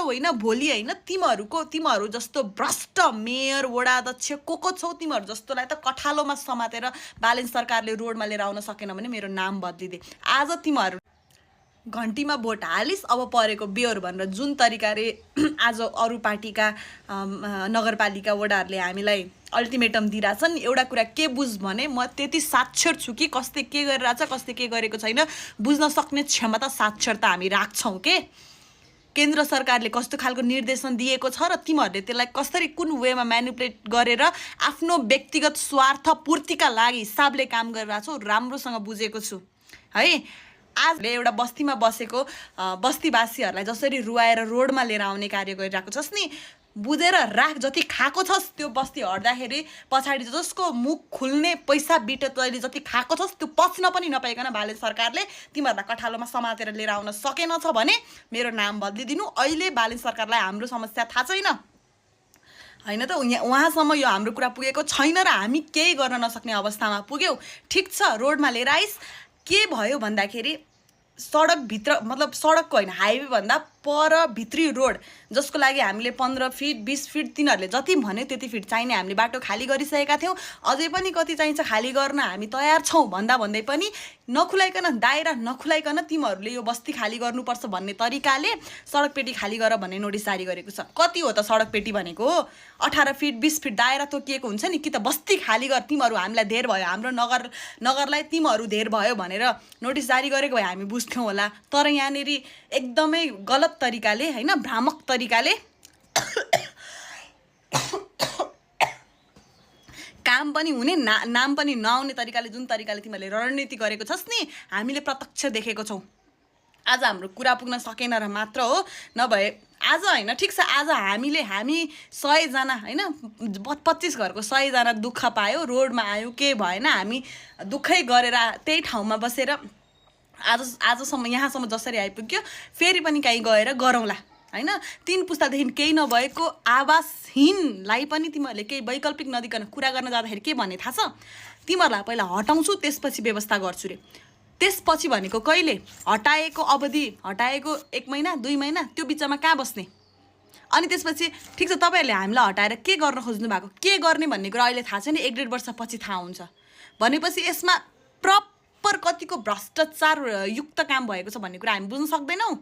होइन भोलि होइन तिमीहरू जस्तो भ्रष्ट मेयर वडा अध्यक्ष को छौ तिमीहरू जस्तोलाई त कठालोमा समातेर बालेन सरकारले रोडमा लिएर आउन सकेन भने मेरो नाम बदलिदे। आज तिमीहरू घन्टीमा भोट हालिस् अब परेको बेहोर भनेर जुन तरिकाले आज अरू पार्टीका नगरपालिका वडाहरूले हामीलाई अल्टिमेटम दिइरहेछन्, एउटा कुरा के बुझ भने म त्यति साक्षर छु कि कसले के गरिरहेछ कसले के गरेको छैन बुझ्न सक्ने क्षमता साक्षरता हामी राख्छौँ के। केन्द्र सरकारले कस्तो खालको निर्देशन दिएको छ र तिमीहरूले त्यसलाई कसरी कुन वेमा म्यानिपुलेट गरेर आफ्नो व्यक्तिगत स्वार्थ पूर्तिका लागि हिसाबले काम गरिरहेछौ राम्रोसँग बुझेको छु है। आज एउटा बस्तीमा बसेको बस्तीवासीहरूलाई जसरी रुवाएर रोडमा लिएर आउने कार्य गरिरहेको छस् नि, बुझेर राख। जति खाएको छस् त्यो बस्ती हट्दाखेरि पछाडि जसको मुख खुल्ने पैसा बिटे तैँले जति खाएको छस् त्यो पच्न पनि नपाइकन बालेन सरकारले तिमीहरूलाई कठालोमा समातेर लिएर आउन सकेन छ भने मेरो नाम बदलिदिनु। अहिले बालेन सरकारलाई हाम्रो समस्या थाहा छैन होइन त, उहाँसम्म यो हाम्रो कुरा पुगेको छैन र हामी केही गर्न नसक्ने अवस्थामा पुग्यौँ। ठिक छ, रोडमा लिएर आइस। के भयो भन्दाखेरि सडकभित्र मतलब सडकको होइन हाइवे भन्दा पर भित्री रोड जसको लागि हामीले 15 फिट 20 फिट तिनीहरूले जति भन्यो त्यति फिट चाहिने हामीले बाटो खाली गरिसकेका थियौँ। अझै पनि कति चाहिन्छ खाली गर्न हामी तयार छौँ भन्दै पनि नखुलाइकन दायरा नखुलाइकन तिमीहरूले यो बस्ती खाली गर्नुपर्छ भन्ने तरिकाले सडक पेटी खाली गर भन्ने नोटिस जारी गरेको छ। कति हो त सडक पेटी भनेको? 18 फिट 20 फिट दायरा तोकिएको हुन्छ नि, कि त बस्ती खाली गर तिमीहरू हामीलाई धेर भयो हाम्रो नगरलाई तिमीहरू धेर भयो भनेर नोटिस जारी गरेको भए हामी बुझ्थ्यौँ होला। तर यहाँनिर एकदमै गलत तरिकाले होइन भ्रामक तरिकाले काम पनि हुने नाम पनि नआउने तरिकाले जुन तरिकाले तिमीहरूले रणनीति गरेको छस् नि हामीले प्रत्यक्ष देखेको छौँ। आज हाम्रो कुरा पुग्न सकेन र मात्र हो, नभए आज होइन ठिक छ आज हामी 100 जना होइन 25 घरको 100 जना दुःख पायो, रोडमा आयो, के भएन, हामी दुःखै गरेर त्यही ठाउँमा बसेर आजसम्म यहाँसम्म जसरी आइपुग्यो फेरि पनि कहीँ गएर गरौँला होइन। 3 पुस्तादेखि केही नभएको आवासहीनलाई पनि तिमीहरूले केही वैकल्पिक नदिकन कुरा गर्न जाँदाखेरि के भन्ने थाहा छ? तिमीहरूलाई पहिला हटाउँछु त्यसपछि व्यवस्था गर्छु रे। त्यसपछि भनेको कहिले? हटाएको अवधि हटाएको 1 महिना 2 महिना त्यो बिचमा कहाँ बस्ने? अनि त्यसपछि ठिक छ तपाईँहरूले हामीलाई हटाएर के गर्न खोज्नु भएको, के गर्ने भन्ने कुरा अहिले थाहा छैन, 1-1.5 वर्षपछि थाहा हुन्छ। भनेपछि यसमा प्रपर कतिको भ्रष्टाचार युक्त काम भएको छ भन्ने कुरा हामी बुझ्न सक्दैनौँ।